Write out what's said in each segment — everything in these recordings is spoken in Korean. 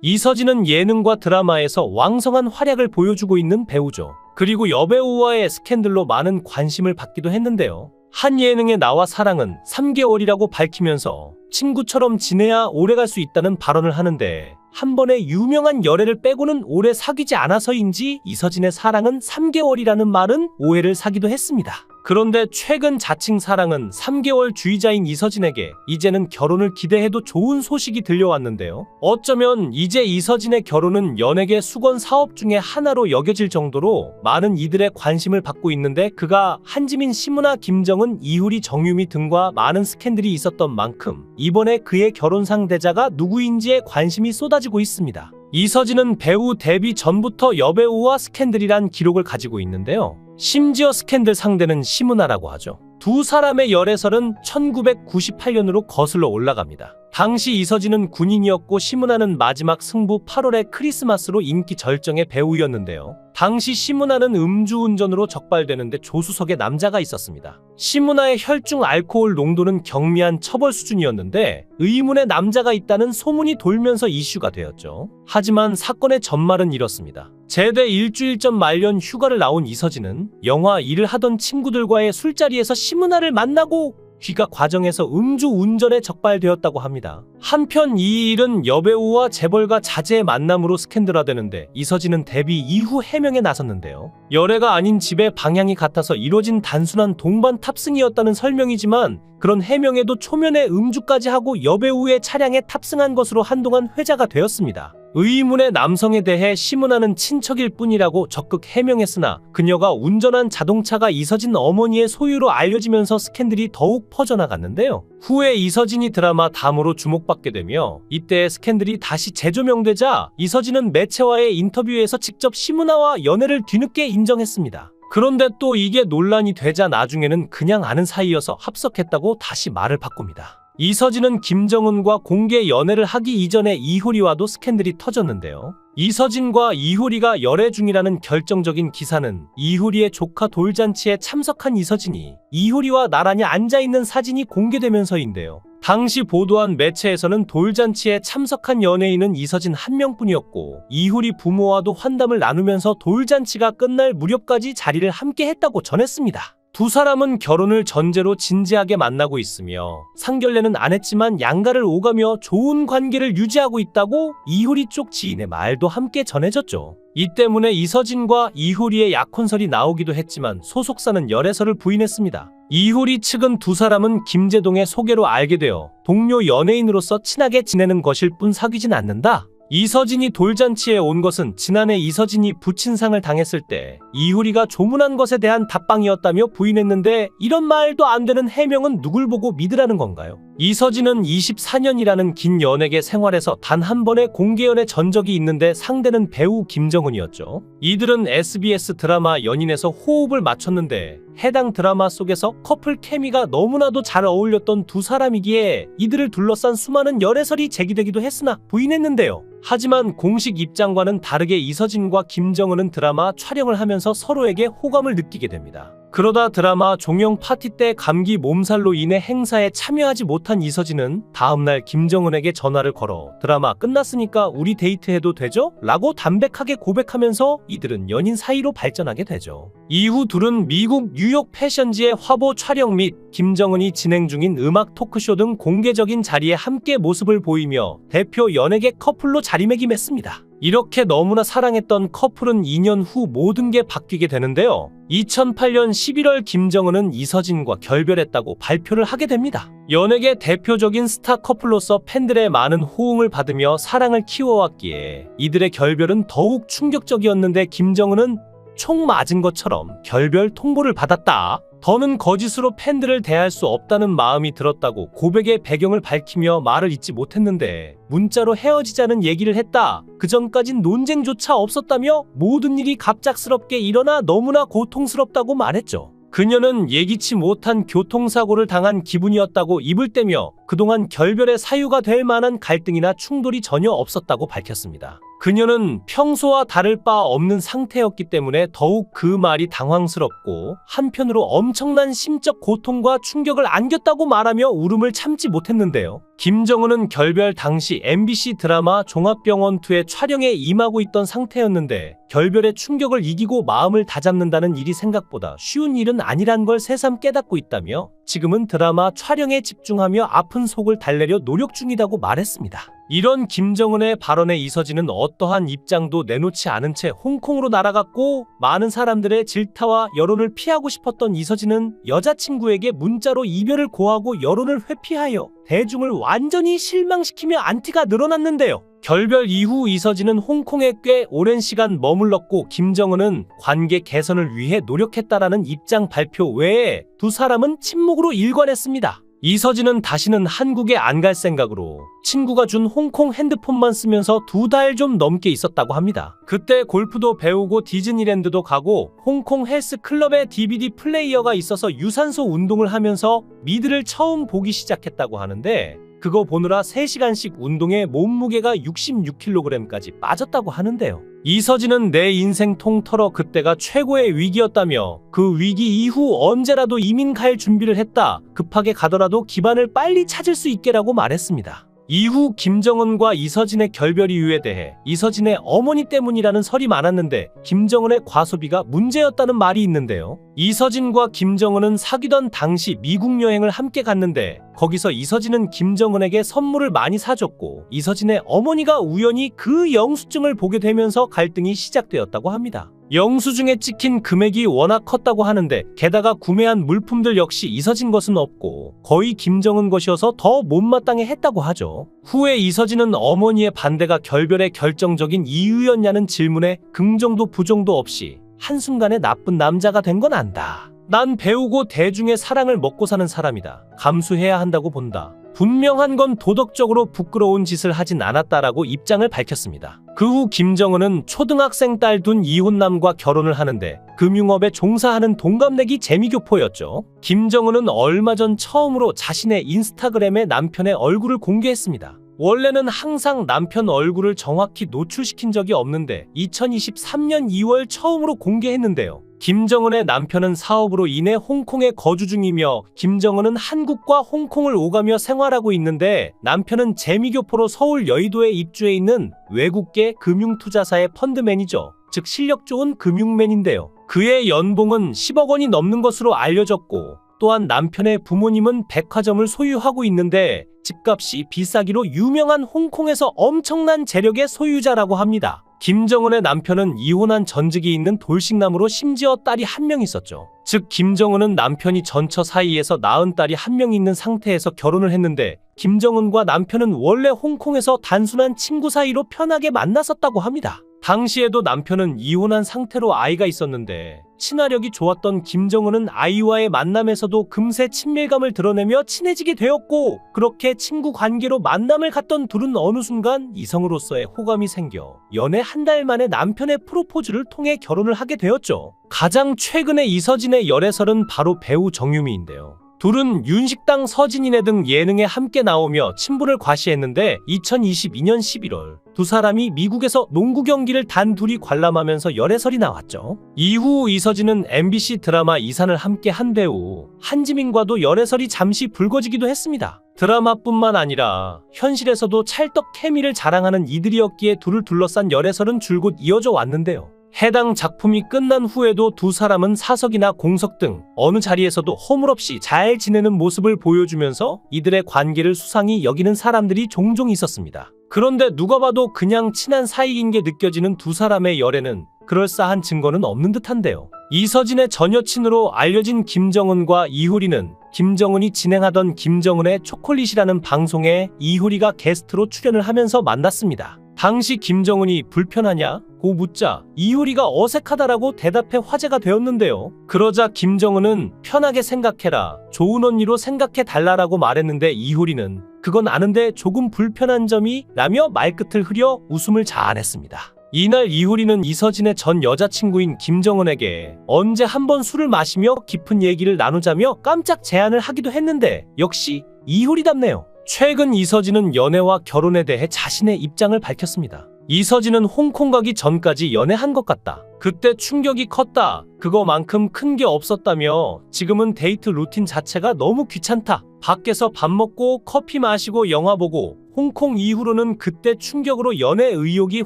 이서진은 예능과 드라마에서 왕성한 활약을 보여주고 있는 배우죠. 그리고 여배우와의 스캔들로 많은 관심을 받기도 했는데요. 한 예능에 나와 사랑은 3개월이라고 밝히면서 친구처럼 지내야 오래갈 수 있다는 발언을 하는데, 한 번의 유명한 열애를 빼고는 오래 사귀지 않아서인지 이서진의 사랑은 3개월이라는 말은 오해를 사기도 했습니다. 그런데 최근 자칭 사랑은 3개월 주의자인 이서진에게 이제는 결혼을 기대해도 좋은 소식이 들려왔는데요. 어쩌면 이제 이서진의 결혼은 연예계 수건 사업 중에 하나로 여겨질 정도로 많은 이들의 관심을 받고 있는데, 그가 한지민, 심은하, 김정은, 이효리, 정유미 등과 많은 스캔들이 있었던 만큼 이번에 그의 결혼 상대자가 누구인지에 관심이 쏟아지고 있습니다. 이서진은 배우 데뷔 전부터 여배우와 스캔들이란 기록을 가지고 있는데요. 심지어 스캔들 상대는 심은하라고 하죠. 두 사람의 열애설은 1998년으로 거슬러 올라갑니다. 당시 이서진은 군인이었고 심은하는 마지막 승부 8월의 크리스마스로 인기 절정의 배우였는데요. 당시 심은하는 음주운전으로 적발되는데 조수석에 남자가 있었습니다. 심은하의 혈중 알코올 농도는 경미한 처벌 수준이었는데 의문의 남자가 있다는 소문이 돌면서 이슈가 되었죠. 하지만 사건의 전말은 이렇습니다. 제대 일주일 전 말년 휴가를 나온 이서진은 영화 일을 하던 친구들과의 술자리에서 심은하를 만나고 귀가 과정에서 음주운전에 적발되었다고 합니다. 한편 이 일은 여배우와 재벌가 자제의 만남으로 스캔들화되는데, 이서진은 데뷔 이후 해명에 나섰는데요. 열애가 아닌 집의 방향이 같아서 이뤄진 단순한 동반 탑승이었다는 설명이지만, 그런 해명에도 초면에 음주까지 하고 여배우의 차량에 탑승한 것으로 한동안 회자가 되었습니다. 의문의 남성에 대해 심은하는 친척일 뿐이라고 적극 해명했으나, 그녀가 운전한 자동차가 이서진 어머니의 소유로 알려지면서 스캔들이 더욱 퍼져나갔는데요. 후에 이서진이 드라마 담으로 주목받게 되며, 이때 스캔들이 다시 재조명되자 이서진은 매체와의 인터뷰에서 직접 심은하와 연애를 뒤늦게 인정했습니다. 그런데 또 이게 논란이 되자 나중에는 그냥 아는 사이여서 합석했다고 다시 말을 바꿉니다. 이서진은 김정은과 공개 연애를 하기 이전에 이효리와도 스캔들이 터졌는데요. 이서진과 이효리가 열애 중이라는 결정적인 기사는 이효리의 조카 돌잔치에 참석한 이서진이 이효리와 나란히 앉아있는 사진이 공개되면서인데요. 당시 보도한 매체에서는 돌잔치에 참석한 연예인은 이서진 한 명뿐이었고, 이효리 부모와도 환담을 나누면서 돌잔치가 끝날 무렵까지 자리를 함께 했다고 전했습니다. 두 사람은 결혼을 전제로 진지하게 만나고 있으며 상견례는 안 했지만 양가를 오가며 좋은 관계를 유지하고 있다고 이효리 쪽 지인의 말도 함께 전해졌죠. 이 때문에 이서진과 이효리의 약혼설이 나오기도 했지만 소속사는 열애설을 부인했습니다. 이효리 측은 두 사람은 김제동의 소개로 알게 되어 동료 연예인으로서 친하게 지내는 것일 뿐 사귀진 않는다. 이서진이 돌잔치에 온 것은 지난해 이서진이 부친상을 당했을 때 이효리가 조문한 것에 대한 답방이었다며 부인했는데, 이런 말도 안 되는 해명은 누굴 보고 믿으라는 건가요? 이서진은 24년이라는 긴 연예계 생활에서 단 한 번의 공개연애 전적이 있는데 상대는 배우 김정은이었죠. 이들은 SBS 드라마 연인에서 호흡을 맞췄는데, 해당 드라마 속에서 커플 케미가 너무나도 잘 어울렸던 두 사람이기에 이들을 둘러싼 수많은 열애설이 제기되기도 했으나 부인했는데요. 하지만 공식 입장과는 다르게 이서진과 김정은은 드라마 촬영을 하면서 서로에게 호감을 느끼게 됩니다. 그러다 드라마 종영 파티 때 감기 몸살로 인해 행사에 참여하지 못한 이서진은 다음날 김정은에게 전화를 걸어 드라마 끝났으니까 우리 데이트해도 되죠? 라고 담백하게 고백하면서 이들은 연인 사이로 발전하게 되죠. 이후 둘은 미국 뉴욕 패션지의 화보 촬영 및 김정은이 진행 중인 음악 토크쇼 등 공개적인 자리에 함께 모습을 보이며 대표 연예계 커플로 자리매김했습니다. 이렇게 너무나 사랑했던 커플은 2년 후 모든 게 바뀌게 되는데요. 2008년 11월 김정은은 이서진과 결별했다고 발표를 하게 됩니다. 연예계 대표적인 스타 커플로서 팬들의 많은 호응을 받으며 사랑을 키워왔기에 이들의 결별은 더욱 충격적이었는데, 김정은은 총 맞은 것처럼 결별 통보를 받았다. 더는 거짓으로 팬들을 대할 수 없다는 마음이 들었다고 고백의 배경을 밝히며 말을 잇지 못했는데, 문자로 헤어지자는 얘기를 했다. 그전까진 논쟁조차 없었다며 모든 일이 갑작스럽게 일어나 너무나 고통스럽다고 말했죠. 그녀는 예기치 못한 교통사고를 당한 기분이었다고 입을 떼며 그동안 결별의 사유가 될 만한 갈등이나 충돌이 전혀 없었다고 밝혔습니다. 그녀는 평소와 다를 바 없는 상태였기 때문에 더욱 그 말이 당황스럽고 한편으로 엄청난 심적 고통과 충격을 안겼다고 말하며 울음을 참지 못했는데요. 김정은은 결별 당시 MBC 드라마 종합병원2의 촬영에 임하고 있던 상태였는데 결별의 충격을 이기고 마음을 다잡는다는 일이 생각보다 쉬운 일은 아니란 걸 새삼 깨닫고 있다며 지금은 드라마 촬영에 집중하며 아픈 속을 달래려 노력 중이라고 말했습니다. 이런 김정은의 발언에 이서진은 어떠한 입장도 내놓지 않은 채 홍콩으로 날아갔고 많은 사람들의 질타와 여론을 피하고 싶었던 이서진은 여자친구에게 문자로 이별을 고하고 여론을 회피하여 대중을 완전히 실망시키며 안티가 늘어났는데요. 결별 이후 이서진은 홍콩에 꽤 오랜 시간 머물렀고 김정은은 관계 개선을 위해 노력했다라는 입장 발표 외에 두 사람은 침묵으로 일관했습니다. 이서진은 다시는 한국에 안 갈 생각으로 친구가 준 홍콩 핸드폰만 쓰면서 2달 좀 넘게 있었다고 합니다. 그때 골프도 배우고 디즈니랜드도 가고 홍콩 헬스클럽에 DVD 플레이어가 있어서 유산소 운동을 하면서 미드를 처음 보기 시작했다고 하는데 그거 보느라 3시간씩 운동에 몸무게가 66kg까지 빠졌다고 하는데요. 이서진은 내 인생 통틀어 그때가 최고의 위기였다며 그 위기 이후 언제라도 이민 갈 준비를 했다. 급하게 가더라도 기반을 빨리 찾을 수 있게라고 말했습니다. 이후 김정은과 이서진의 결별 이유에 대해 이서진의 어머니 때문이라는 설이 많았는데 김정은의 과소비가 문제였다는 말이 있는데요. 이서진과 김정은은 사귀던 당시 미국 여행을 함께 갔는데 거기서 이서진은 김정은에게 선물을 많이 사줬고 이서진의 어머니가 우연히 그 영수증을 보게 되면서 갈등이 시작되었다고 합니다. 영수증에 찍힌 금액이 워낙 컸다고 하는데 게다가 구매한 물품들 역시 이서진 것은 없고 거의 김정은 것이어서 더 못마땅해 했다고 하죠. 후에 이서진은 어머니의 반대가 결별의 결정적인 이유였냐는 질문에 긍정도 부정도 없이 한순간에 나쁜 남자가 된 건 안다. 난 배우고 대중의 사랑을 먹고 사는 사람이다. 감수해야 한다고 본다. 분명한 건 도덕적으로 부끄러운 짓을 하진 않았다라고 입장을 밝혔습니다. 그 후 김정은은 초등학생 딸 둔 이혼남과 결혼을 하는데 금융업에 종사하는 동갑내기 재미교포였죠. 김정은은 얼마 전 처음으로 자신의 인스타그램에 남편의 얼굴을 공개했습니다. 원래는 항상 남편 얼굴을 정확히 노출시킨 적이 없는데 2023년 2월 처음으로 공개했는데요. 김정은의 남편은 사업으로 인해 홍콩에 거주 중이며 김정은은 한국과 홍콩을 오가며 생활하고 있는데 남편은 재미교포로 서울 여의도에 입주해 있는 외국계 금융투자사의 펀드 매니저, 즉 실력 좋은 금융맨인데요. 그의 연봉은 10억 원이 넘는 것으로 알려졌고 또한 남편의 부모님은 백화점을 소유하고 있는데 집값이 비싸기로 유명한 홍콩에서 엄청난 재력의 소유자라고 합니다. 김정은의 남편은 이혼한 전직이 있는 돌싱남으로 심지어 딸이 1명 있었죠. 즉 김정은은 남편이 전처 사이에서 낳은 딸이 1명 있는 상태에서 결혼을 했는데 김정은과 남편은 원래 홍콩에서 단순한 친구 사이로 편하게 만났었다고 합니다. 당시에도 남편은 이혼한 상태로 아이가 있었는데 친화력이 좋았던 김정은은 아이와의 만남에서도 금세 친밀감을 드러내며 친해지게 되었고 그렇게 친구 관계로 만남을 갖던 둘은 어느 순간 이성으로서의 호감이 생겨 연애 1달 만에 남편의 프로포즈를 통해 결혼을 하게 되었죠. 가장 최근에 이서진의 열애설은 바로 배우 정유미인데요. 둘은 윤식당 서진이네 등 예능에 함께 나오며 친분을 과시했는데 2022년 11월 두 사람이 미국에서 농구 경기를 단둘이 관람하면서 열애설이 나왔죠. 이후 이서진은 MBC 드라마 이산을 함께 한 배우 한지민과도 열애설이 잠시 불거지기도 했습니다. 드라마뿐만 아니라 현실에서도 찰떡 케미를 자랑하는 이들이었기에 둘을 둘러싼 열애설은 줄곧 이어져 왔는데요. 해당 작품이 끝난 후에도 두 사람은 사석이나 공석 등 어느 자리에서도 허물없이 잘 지내는 모습을 보여주면서 이들의 관계를 수상히 여기는 사람들이 종종 있었습니다. 그런데 누가 봐도 그냥 친한 사이인 게 느껴지는 두 사람의 열애는 그럴싸한 증거는 없는 듯한데요. 이서진의 전 여친으로 알려진 김정은과 이효리는 김정은이 진행하던 김정은의 초콜릿이라는 방송에 이효리가 게스트로 출연을 하면서 만났습니다. 당시 김정은이 불편하냐? 고 묻자 이효리가 어색하다라고 대답해 화제가 되었는데요. 그러자 김정은은 편하게 생각해라. 좋은 언니로 생각해 달라라고 말했는데 이효리는 그건 아는데 조금 불편한 점이 라며 말끝을 흐려 웃음을 자아냈습니다. 이날 이효리는 이서진의 전 여자친구인 김정은에게 언제 한번 술을 마시며 깊은 얘기를 나누자며 깜짝 제안을 하기도 했는데 역시 이효리답네요. 최근 이서진은 연애와 결혼에 대해 자신의 입장을 밝혔습니다. 이서진은 홍콩 가기 전까지 연애한 것 같다. 그때 충격이 컸다. 그거만큼 큰 게 없었다며 지금은 데이트 루틴 자체가 너무 귀찮다. 밖에서 밥 먹고 커피 마시고 영화 보고 홍콩 이후로는 그때 충격으로 연애 의욕이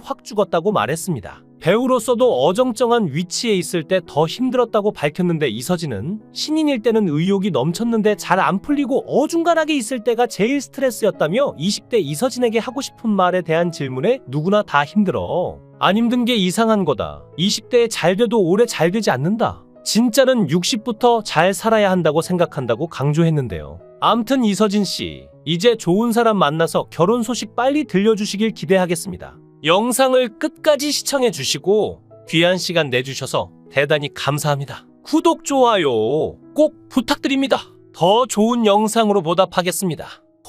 확 죽었다고 말했습니다. 배우로서도 어정쩡한 위치에 있을 때 더 힘들었다고 밝혔는데 이서진은 신인일 때는 의욕이 넘쳤는데 잘 안 풀리고 어중간하게 있을 때가 제일 스트레스였다며 20대 이서진에게 하고 싶은 말에 대한 질문에 누구나 다 힘들어. 안 힘든 게 이상한 거다. 20대에 잘 돼도 오래 잘 되지 않는다. 진짜는 60부터 잘 살아야 한다고 생각한다고 강조했는데요. 암튼 이서진 씨, 이제 좋은 사람 만나서 결혼 소식 빨리 들려주시길 기대하겠습니다. 영상을 끝까지 시청해 주시고 귀한 시간 내주셔서 대단히 감사합니다. 구독, 좋아요 꼭 부탁드립니다. 더 좋은 영상으로 보답하겠습니다.